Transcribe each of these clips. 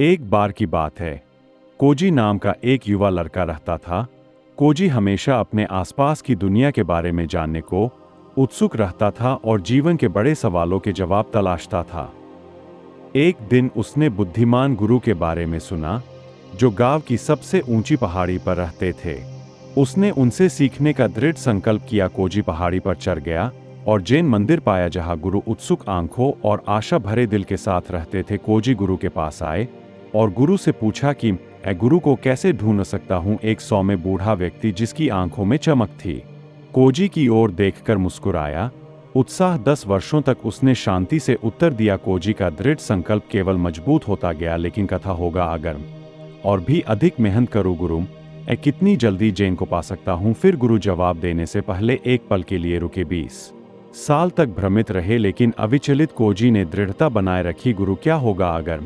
एक बार की बात है। कोजी नाम का एक युवा लड़का रहता था। कोजी हमेशा अपने आसपास की दुनिया के बारे में जानने को उत्सुक रहता था और जीवन के बड़े सवालों के जवाब तलाशता था। एक दिन उसने बुद्धिमान गुरु के बारे में सुना, जो गांव की सबसे ऊंची पहाड़ी पर रहते थे। उसने उनसे सीखने का दृढ़ संकल्प किया। कोजी पहाड़ी पर चढ़ गया और जैन मंदिर पाया, जहां गुरु उत्सुक आंखों और आशा भरे दिल के साथ रहते थे। कोजी गुरु के पास आए और गुरु से पूछा कि मैं गुरु को कैसे ढूंढ सकता हूं, एक सौम्य बूढ़ा व्यक्ति जिसकी आंखों में चमक थी। कोजी की ओर देखकर मुस्कुराया। उत्साह 10 वर्षों तक उसने शांति से उत्तर दिया। कोजी का दृढ़ संकल्प केवल मजबूत होता गया, लेकिन कथा होगा अगर और भी अधिक मेहनत करूं गुरु, मैं कितनी जल्दी जैन को पा सकता हूं। फिर गुरु जवाब देने से पहले एक पल के लिए रुके। 20 साल तक भ्रमित रहे, लेकिन अविचलित कोजी ने दृढ़ता बनाए रखी। गुरु, क्या होगा अगर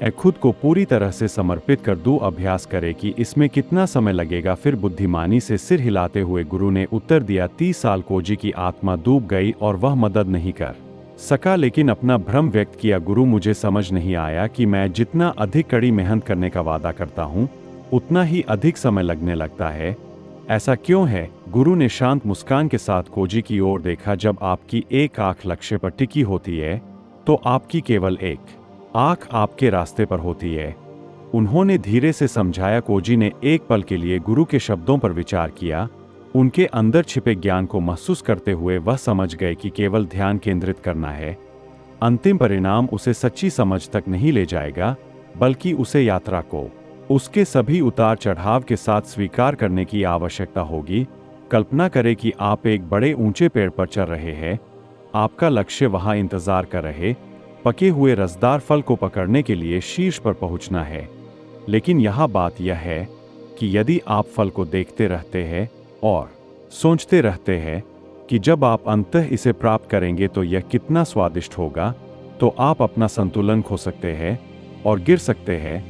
मैं खुद को पूरी तरह से समर्पित कर दूं? अभ्यास करे कि इसमें कितना समय लगेगा? फिर बुद्धिमानी से सिर हिलाते हुए गुरु ने उत्तर दिया, 30 साल। कोजी की आत्मा डूब गई और वह मदद नहीं कर सका, लेकिन अपना भ्रम व्यक्त किया। गुरु, मुझे समझ नहीं आया कि मैं जितना अधिक कड़ी मेहनत करने का वादा करता हूँ, उतना ही अधिक समय लगने लगता है। ऐसा क्यों है? गुरु ने शांत मुस्कान के साथ कोजी की ओर देखा। जब आपकी एक आंख लक्ष्य पर टिकी होती है, तो आपकी केवल एक आंख आपके रास्ते पर होती है। उन्होंने धीरे से समझाया। कोजी ने एक पल के लिए गुरु के शब्दों पर विचार किया। उनके अंदर छिपे ज्ञान को महसूस करते हुए वह समझ गए कि केवल ध्यान केंद्रित करना है। अंतिम परिणाम उसे सच्ची समझ तक नहीं ले जाएगा, बल्कि उसे यात्रा को उसके सभी उतार चढ़ाव के साथ स्वीकार करने की आवश्यकता होगी। कल्पना करें कि आप एक बड़े ऊंचे पेड़ पर चढ़ रहे हैं। आपका लक्ष्य वहां इंतजार कर रहे पके हुए रसदार फल को पकड़ने के लिए शीर्ष पर पहुंचना है। लेकिन यह बात यह है कि यदि आप फल को देखते रहते हैं और सोचते रहते हैं कि जब आप अंततः इसे प्राप्त करेंगे तो यह कितना स्वादिष्ट होगा, तो आप अपना संतुलन खो सकते हैं और गिर सकते हैं।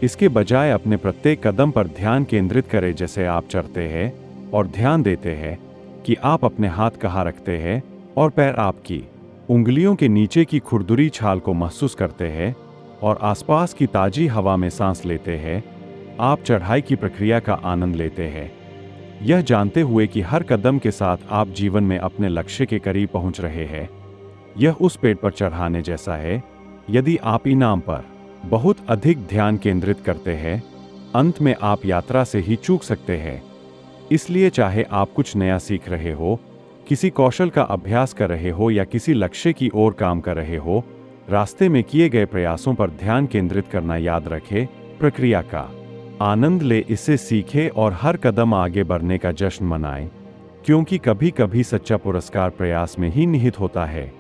इसके बजाय अपने प्रत्येक कदम पर ध्यान केंद्रित करें। जैसे आप चढ़ते हैं और ध्यान देते हैं कि आप अपने हाथ कहाँ रखते हैं और पैर आपकी उंगलियों के नीचे की खुरदुरी छाल को महसूस करते हैं और आसपास की ताजी हवा में सांस लेते हैं। आप चढ़ाई की प्रक्रिया का आनंद लेते हैं, यह जानते हुए कि हर कदम के साथ आप जीवन में अपने लक्ष्य के करीब पहुंच रहे हैं। यह उस पेड़ पर चढ़ाने जैसा है। यदि आप इनाम पर बहुत अधिक ध्यान केंद्रित करते हैं, अंत में आप यात्रा से ही चूक सकते हैं। इसलिए चाहे आप कुछ नया सीख रहे हो, किसी कौशल का अभ्यास कर रहे हो या किसी लक्ष्य की ओर काम कर रहे हो, रास्ते में किए गए प्रयासों पर ध्यान केंद्रित करना याद रखें। प्रक्रिया का आनंद ले, इसे सीखें और हर कदम आगे बढ़ने का जश्न मनाएं, क्योंकि कभी कभी सच्चा पुरस्कार प्रयास में ही निहित होता है।